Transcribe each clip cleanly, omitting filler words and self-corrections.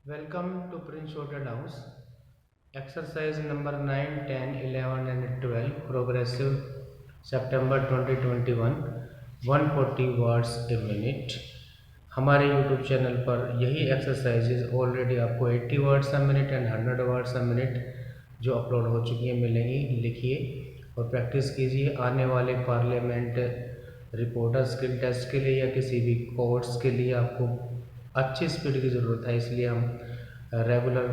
Welcome to Prince Shorted House. Exercise number 9, 10, 11 and 12. Progressive September 2021. 140 words a minute. हमारे YouTube channel पर यही exercises already आपको 80 words a minute and 100 words a minute जो upload हो चुकी है मिलेंगी। लिखिए और प्रैक्टिस कीजिए। आने वाले पार्लियामेंट रिपोर्टर स्किल टेस्ट के लिए या किसी भी कोर्स के लिए आपको अच्छी स्पीड की ज़रूरत है, इसलिए हम रेगुलर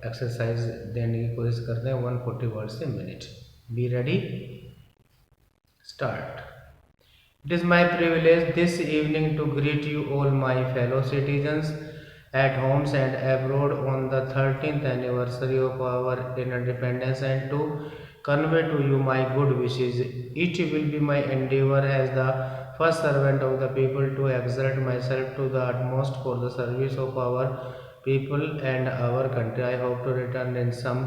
एक्सरसाइज देने की कोशिश करते हैं। 140 words a minute. Be ready, start. It is my privilege this evening to greet you all my fellow citizens at homes and abroad on the 13th anniversary of our independence and to convey to you my good wishes. It will be my endeavor as the first servant of the people to exert myself to the utmost for the service of our people and our country. I hope to return in some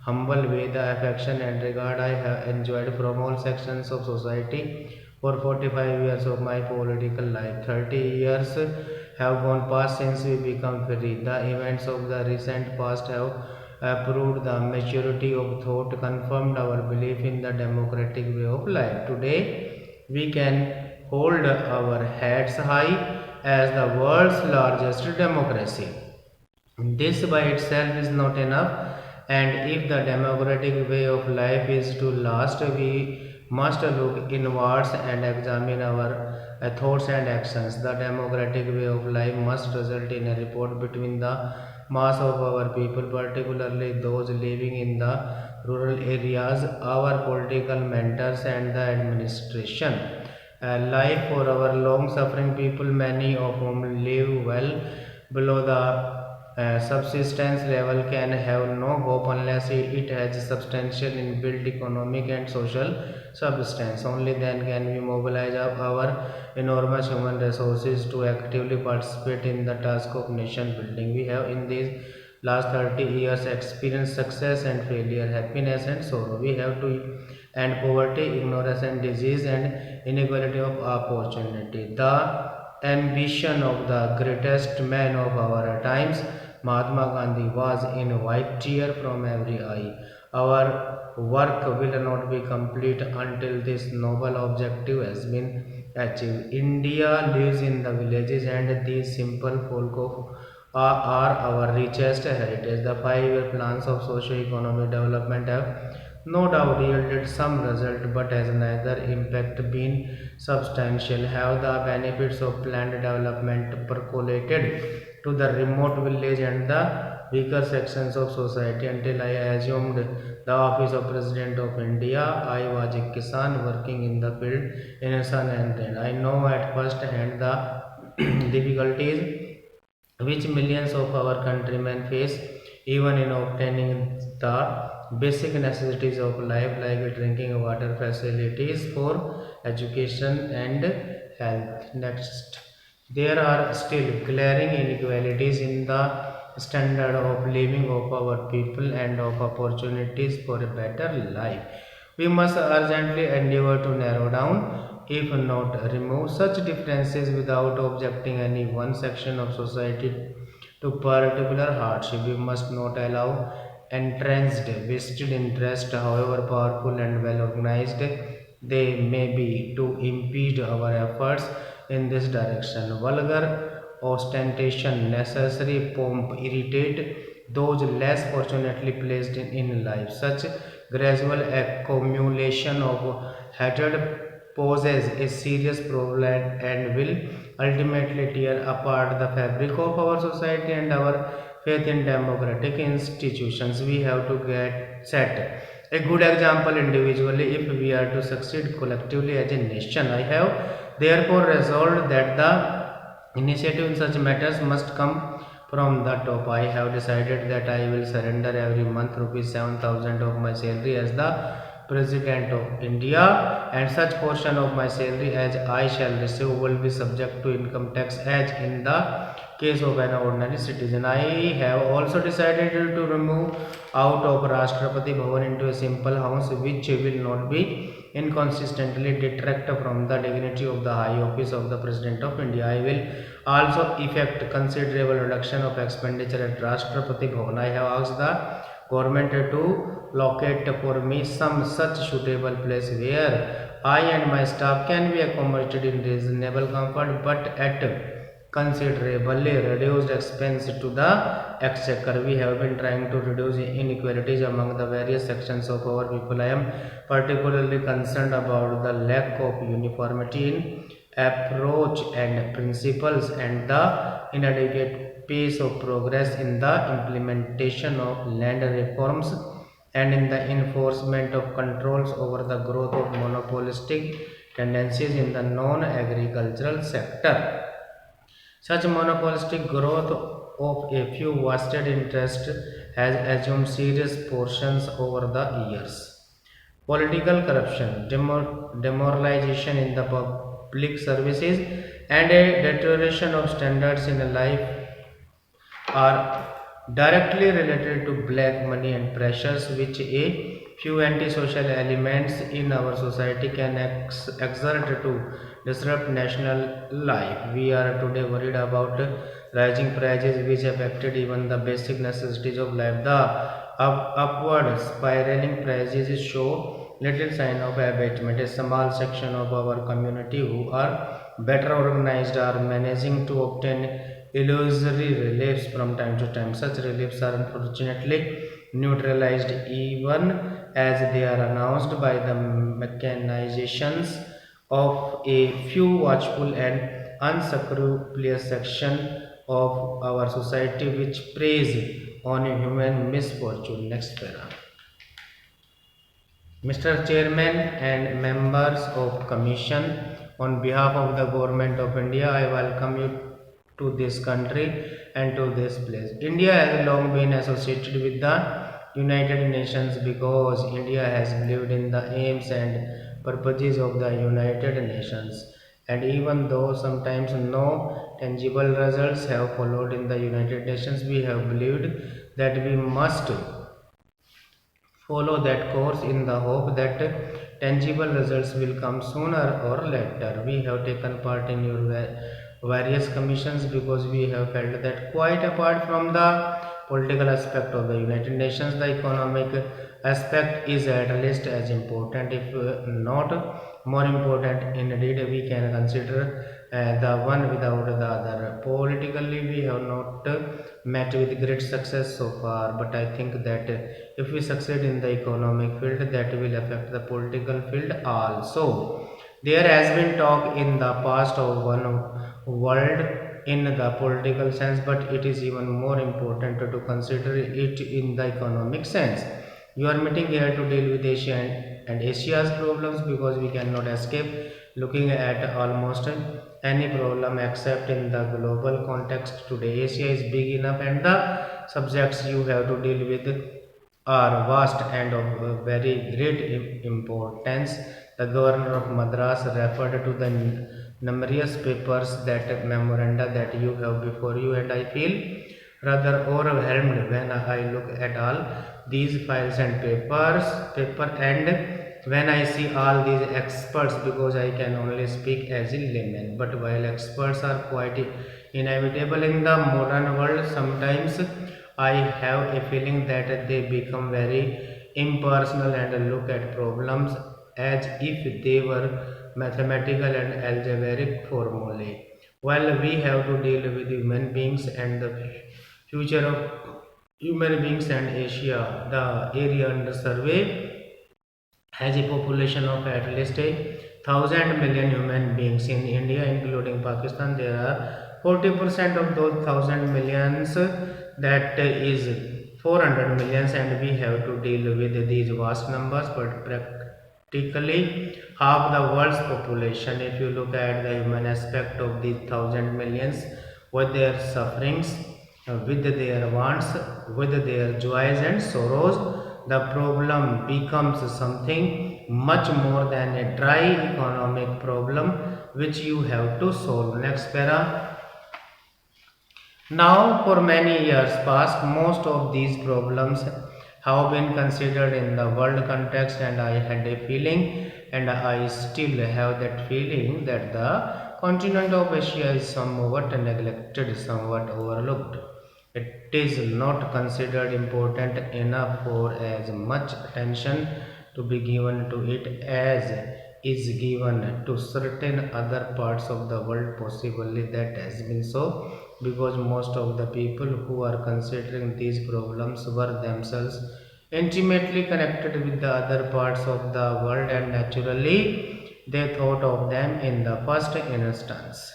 humble way the affection and regard I have enjoyed from all sections of society for 45 years of my political life. 30 years have gone past since we became free. The events of the recent past have proved the maturity of thought, confirmed our belief in the democratic way of life. Today, we can hold our heads high as the world's largest democracy. This by itself is not enough, and if the democratic way of life is to last, we must look inwards and examine our thoughts and actions. The democratic way of life must result in a rapport between the mass of our people, particularly those living in the rural areas, our political mentors, and the administration. Life for our long suffering people, many of whom live well below the subsistence level, can have no hope unless it has substantial inbuilt economic and social substance. Only then can we mobilize our enormous human resources to actively participate in the task of nation building. We have in these last 30 years experienced success and failure, happiness and sorrow. We have to end poverty, ignorance and disease and inequality of opportunity. The ambition of the greatest man of our times, Mahatma Gandhi, was in white tear from every eye. Our work will not be complete until this noble objective has been achieved. India lives in the villages, and these simple folk of are our richest heritage. The 5-year plans of socio-economic development have no doubt yielded some result, but has neither impact been substantial. Have the benefits of planned development percolated to the remote village and the weaker sections of society? Until I assumed the office of President of India, I was a Kisan working in the field in sun and rain. I know at first hand the difficulties which millions of our countrymen face even in obtaining the basic necessities of life like drinking water, facilities for education and health. Next, there are still glaring inequalities in the standard of living of our people and of opportunities for a better life. We must urgently endeavor to narrow down, if not remove, such differences without objecting any one section of society to particular hardship. We must not allow entrenched vested interest, however powerful and well organized they may be, to impede our efforts in this direction. Vulgar ostentation, necessary pomp irritate those less fortunately placed in life. Such gradual accumulation of hatred poses a serious problem and will ultimately tear apart the fabric of our society and our faith in democratic institutions. We have to get set a good example individually if we are to succeed collectively as a nation. I have therefore resolved that the initiative in such matters must come from the top. I have decided that I will surrender every month rupees 7,000 of my salary as the President of India, and such portion of my salary as I shall receive will be subject to income tax as in the case of an ordinary citizen. I have also decided to remove out of Rashtrapati Bhavan into a simple house which will not be inconsistently detract from the dignity of the high office of the President of India. I will also effect considerable reduction of expenditure at Rashtrapati Bhavan. I have asked the government to locate for me some such suitable place where I and my staff can be accommodated in reasonable comfort but at considerably reduced expense to the exchequer. We have been trying to reduce inequalities among the various sections of our people. I am particularly concerned about the lack of uniformity in approach and principles and the inadequate pace of progress in the implementation of land reforms and in the enforcement of controls over the growth of monopolistic tendencies in the non-agricultural sector. Such monopolistic growth of a few vested interests has assumed serious portions over the years. Political corruption, demoralization in the public services, and a deterioration of standards in life are directly related to black money and pressures which a few antisocial elements in our society can exert to disrupt national life. We are today worried about rising prices which affected even the basic necessities of life. The upward spiraling prices show little sign of abatement. A small section of our community who are better organized are managing to obtain illusory reliefs from time to time. Such reliefs are unfortunately neutralized even as they are announced by the machinations of a few watchful and unscrupulous section of our society which preys on human misfortune. Next para. Mr. Chairman and members of Commission, on behalf of the Government of India, I welcome you to this country and to this place. India has long been associated with the United Nations because India has believed in the aims and purposes of the United Nations. And even though sometimes no tangible results have followed in the United Nations, we have believed that we must follow that course in the hope that tangible results will come sooner or later. We have taken part in your various commissions because we have felt that quite apart from the political aspect of the United Nations, the economic aspect is at least as important, if not more important. Indeed, we can consider the one without the other. Politically, we have not met with great success so far, but I think that if we succeed in the economic field, that will affect the political field also. There has been talk in the past of one world in the political sense, but it is even more important to consider it in the economic sense. You are meeting here to deal with Asia and Asia's problems because we cannot escape looking at almost any problem except in the global context today. Asia is big enough and the subjects you have to deal with are vast and of very great importance. The governor of Madras referred to the numerous papers that memoranda that you have before you, and I feel rather overwhelmed when I look at all these files and paper and when I see all these experts, because I can only speak as a layman. But while experts are quite inevitable in the modern world, sometimes I have a feeling that they become very impersonal and look at problems as if they were mathematical and algebraic formulae. While we have to deal with human beings and the future of human beings and Asia, the area under survey has a population of at least 1,000 million human beings. In India, including Pakistan, there are 40% of those 1,000 millions, that is 400 millions, and we have to deal with these vast numbers, but practically half the world's population. If you look at the human aspect of these 1,000 millions, with their sufferings, with their wants, with their joys and sorrows, the problem becomes something much more than a dry economic problem which you have to solve. Next para. Now, for many years past, most of these problems have been considered in the world context, and I had a feeling and I still have that feeling that the continent of Asia is somewhat neglected, somewhat overlooked. It is not considered important enough for as much attention to be given to it as is given to certain other parts of the world. Possibly that has been so because most of the people who are considering these problems were themselves intimately connected with the other parts of the world, and naturally they thought of them in the first instance.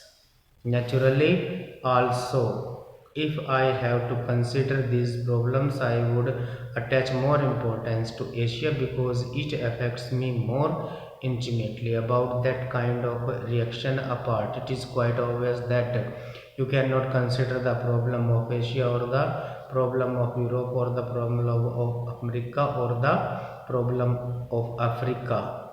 Naturally, also, if I have to consider these problems, I would attach more importance to Asia because it affects me more intimately. About that kind of reaction apart, it is quite obvious that you cannot consider the problem of Asia or the problem of Europe or the problem of America or the problem of Africa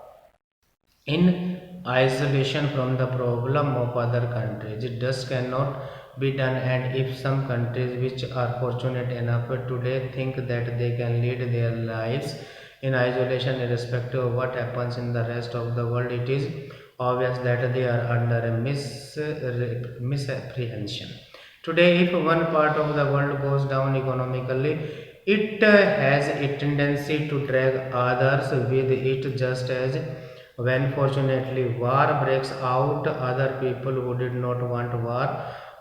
in isolation from the problem of other countries. It just cannot be done, and if some countries which are fortunate enough today think that they can lead their lives in isolation irrespective of what happens in the rest of the world, it is obvious that they are under a misapprehension. Today, if one part of the world goes down economically, it has a tendency to drag others with it, just as when fortunately war breaks out, other people who did not want war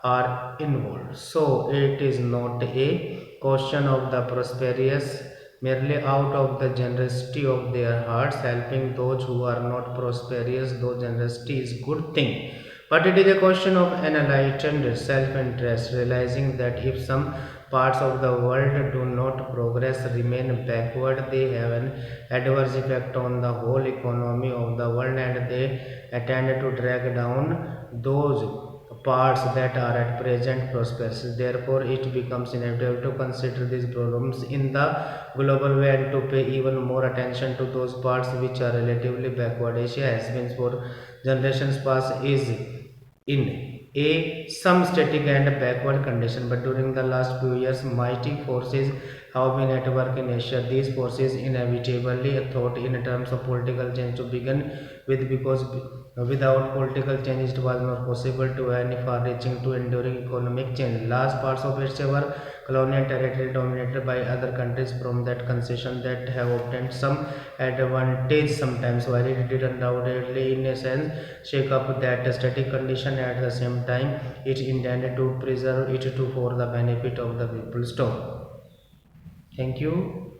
are involved. So it is not a question of the prosperous merely out of the generosity of their hearts, helping those who are not prosperous, though generosity is good thing. But it is a question of an enlightened self-interest, realizing that if some parts of the world do not progress, remain backward, they have an adverse effect on the whole economy of the world, and they tend to drag down those parts that are at present prosperous. Therefore, it becomes inevitable to consider these problems in the global way and to pay even more attention to those parts which are relatively backward. Asia has been for generations past is in a some static and backward condition, but during the last few years mighty forces have been at work in Asia. These forces inevitably thought in terms of political change to begin with, because without political change it was not possible to any far-reaching to enduring economic change. Large parts of Asia were colonial territory dominated by other countries from that concession that have obtained some advantage sometimes, while it did undoubtedly in a sense shake up that static condition. At the same time, it intended to preserve it to for the benefit of the people. Stop. Thank you.